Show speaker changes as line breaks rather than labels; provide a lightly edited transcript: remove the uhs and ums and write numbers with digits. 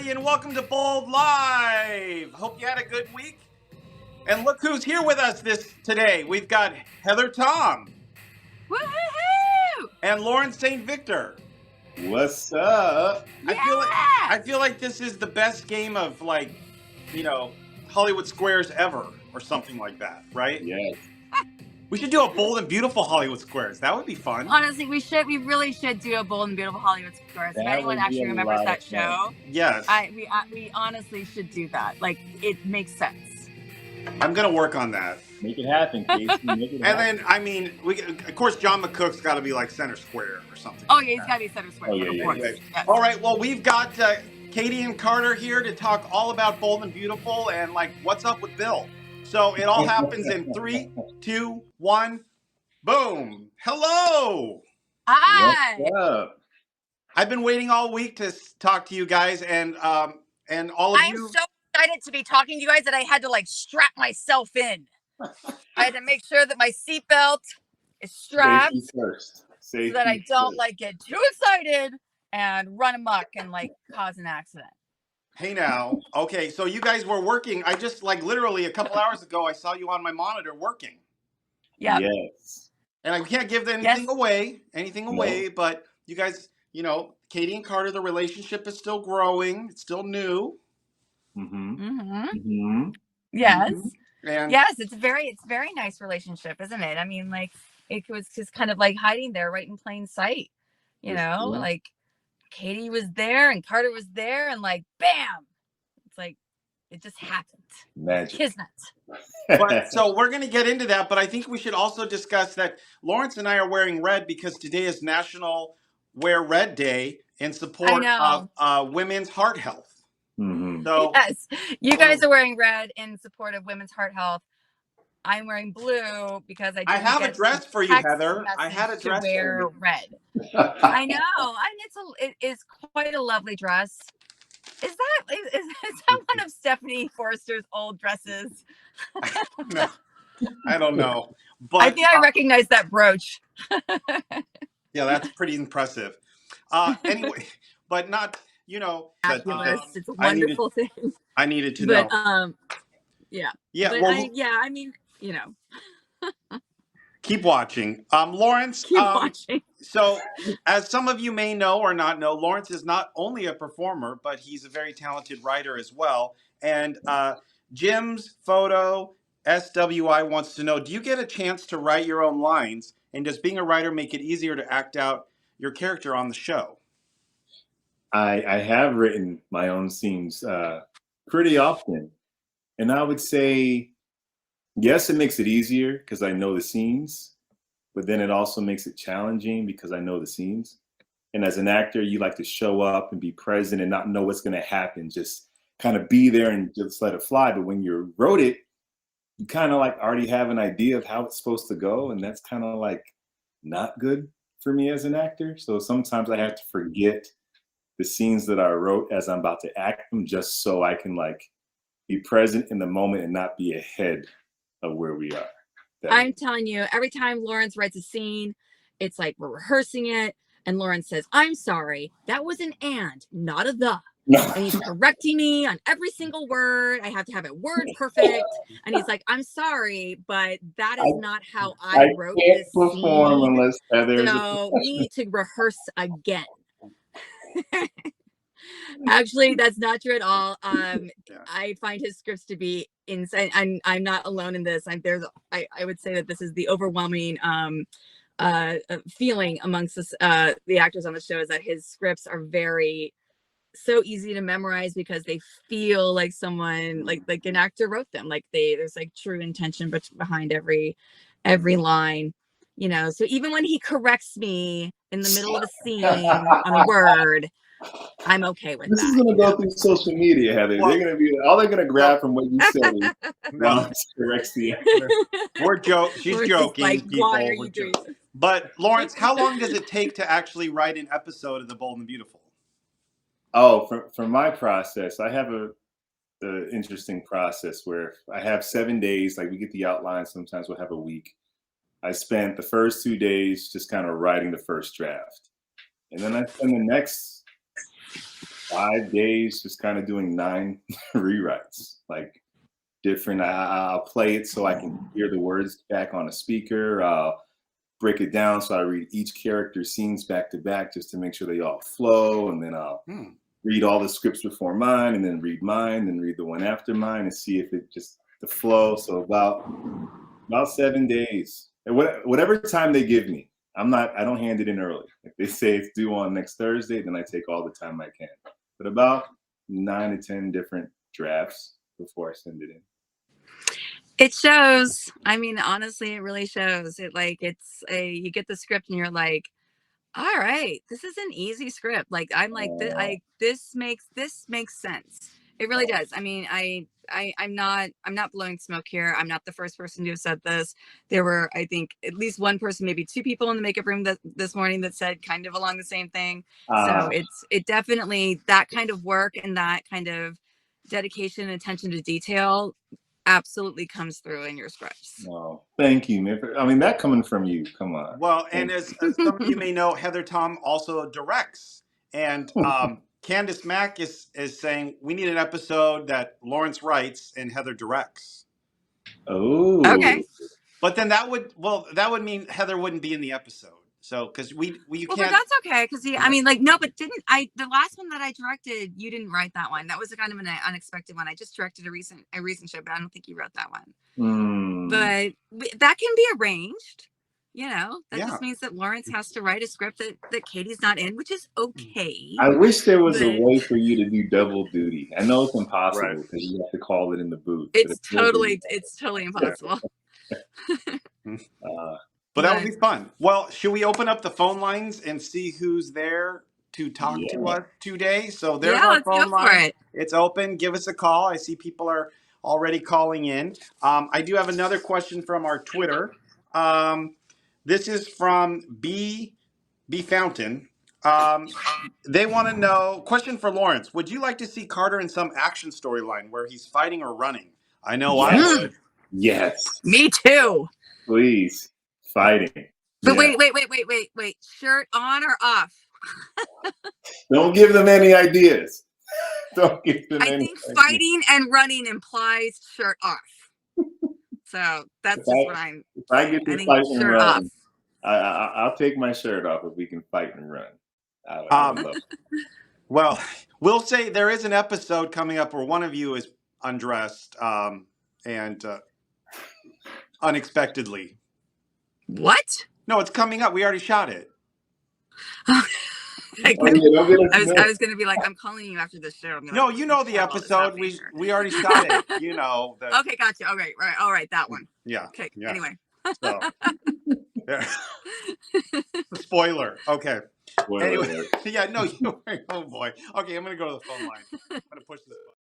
everybody, and welcome to Bold Live. Hope you had a good week. And look who's here with us today. We've got Heather Tom.
Woo-hoo-hoo!
And Lauren St. Victor.
What's up?
Yes!
I feel like this is the best game of Hollywood Squares ever, or something like that, right?
Yes.
We should do a Bold and Beautiful Hollywood Squares. That would be fun.
Honestly, we really should do a Bold and Beautiful Hollywood Squares. If anyone actually remembers that show,
yes,
we honestly should do that. Like, it makes sense.
I'm gonna work on that.
Make it happen, Casey. Make it happen.
Then, of course, John McCook's got to be like center square or something.
Oh, yeah, he's got to be center square.
Oh, yeah,
of course.
Anyway.
Yes.
All right, well, we've got Katie and Carter here to talk all about Bold and Beautiful and, what's up with Bill. So it all happens in 3, 2, 1, boom. Hello.
Hi.
What's up?
I've been waiting all week to talk to you guys, and all of
I'm
you.
so excited to be talking to you guys that I had to, strap myself in. I had to make sure that my seatbelt is strapped so that I don't get too excited and run amok and cause an accident.
Hey now, okay, so you guys were working. I just literally a couple hours ago, I saw you on my monitor working.
Yeah.
Yes.
And I can't give anything away, but you guys, Katie and Carter, the relationship is still growing. It's still new.
Yes.
And
yes, it's very nice relationship, isn't it? I mean, it was just kind of hiding there right in plain sight, Katie was there and Carter was there and bam, it's it just happened.
Magic.
Kismet.
So we're going to get into that, but I think we should also discuss that Lawrence and I are wearing red because today is National Wear Red Day in support of women's heart health.
Mm-hmm.
So
yes, you guys are wearing red in support of women's heart health. I'm wearing blue because I
have a dress for you, Heather. I had a dress
to wear
for you.
red. I know. It is quite a lovely dress. Is that one of Stephanie Forrester's old dresses?
No, I don't know. But
I think I recognize that brooch.
Yeah, that's pretty impressive. Anyway, but not,
Fabulous. It's a wonderful thing.
I needed to know.
Yeah.
Yeah.
But
well, keep watching. Lawrence.
Keep watching.
So, as some of you may know or not know, Lawrence is not only a performer, but he's a very talented writer as well. And Jim's Photo SWI wants to know, do you get a chance to write your own lines? And does being a writer make it easier to act out your character on the show?
I have written my own scenes pretty often. And I would say, yes, it makes it easier because I know the scenes. But then it also makes it challenging because I know the scenes. And as an actor, you like to show up and be present and not know what's going to happen. Just kind of be there and just let it fly. But when you wrote it, you kind of already have an idea of how it's supposed to go. And that's kind of not good for me as an actor. So sometimes I have to forget the scenes that I wrote as I'm about to act them just so I can be present in the moment and not be ahead of where we are.
I'm telling you, every time Lawrence writes a scene, it's we're rehearsing it, and Lawrence says, "I'm sorry, that was an and, not a the." And he's correcting me on every single word. I have to have it word perfect. And he's like, "I'm sorry, but that is not how I wrote this scene. So we need to rehearse again." Actually, that's not true at all. I find his scripts to be insane. I'm not alone in this. I would say that this is the overwhelming feeling amongst the actors on the show, is that his scripts are so easy to memorize because they feel like someone like an actor wrote them. There's true intention behind every line. So even when he corrects me in the middle of a scene on a word, I'm okay with that.
This is going to go through social media, Heather. They're going to be all they're going to grab from what you say. Corrects the actor.
She's joking. Why are you doing this? But Lawrence, how long does it take to actually write an episode of The Bold and Beautiful?
Oh, for my process, I have a interesting process where I have 7 days. We get the outline. Sometimes we'll have a week. I spent the first 2 days just kind of writing the first draft, and then I spend the next 5 days, just kind of doing 9 rewrites, like different. I'll play it so I can hear the words back on a speaker. I'll break it down so I read each character's scenes back to back just to make sure they all flow, and then I'll read all the scripts before mine, and then read mine, then read the one after mine, and see if it just the flow. So about 7 days, and whatever time they give me. I don't hand it in early. If they say it's due on next Thursday, then I take all the time I can. But about 9 to 10 different drafts before I send it in.
It shows. I mean, honestly, it really shows. You get the script and you're like, all right, this is an easy script. Like I'm like, this makes sense. It really does. I mean, I'm not blowing smoke here. I'm not the first person to have said this. There were, I think, at least one person, maybe two people in the makeup room this morning that said kind of along the same thing. So it definitely, that kind of work and that kind of dedication and attention to detail absolutely comes through in your scripts.
Oh, thank you, man. I mean, that coming from you, come on.
Well, and as some of you may know, Heather Tom also directs. And Candace Mack is saying we need an episode that Lawrence writes and Heather directs.
Oh.
Okay.
But then that would mean Heather wouldn't be in the episode. So because we can't.
But that's okay because I mean, like, no, but didn't I? The last one that I directed, you didn't write that one. That was a kind of an unexpected one. I just directed a recent show, but I don't think you wrote that one. But that can be arranged. You know, that just means that Lawrence has to write a script that Katie's not in, which is okay.
I wish there was a way for you to do double duty. I know it's impossible because you have to call it in the booth.
It's totally impossible.
But that would be fun. Well, should we open up the phone lines and see who's there to talk to us today? So there's our phone line. It's open. Give us a call. I see people are already calling in. I do have another question from our Twitter. This is from B Fountain. They want to know, question for Lawrence. Would you like to see Carter in some action storyline where he's fighting or running? I know I would.
Yes.
Me too.
Please. Fighting.
But wait. Shirt on or off?
Don't give them any ideas. Don't give them any
ideas. Fighting and running implies shirt off. So that's what I'm.
If I get to fight and run, I'll take my shirt off if we can fight and run. I love it.
Well, we'll say there is an episode coming up where one of you is undressed and unexpectedly.
What?
No, it's coming up. We already shot it.
I was going to be like, I'm calling you after the show.
No, you know the episode. We already shot it. You know.
Okay, gotcha. Okay, right. All right, that one.
Yeah.
Okay.
Yeah.
Anyway.
So, spoiler. Okay.
Spoiler.
Anyway, yeah. No. Oh boy. Okay, I'm going to go to the phone line. I'm going to push this button.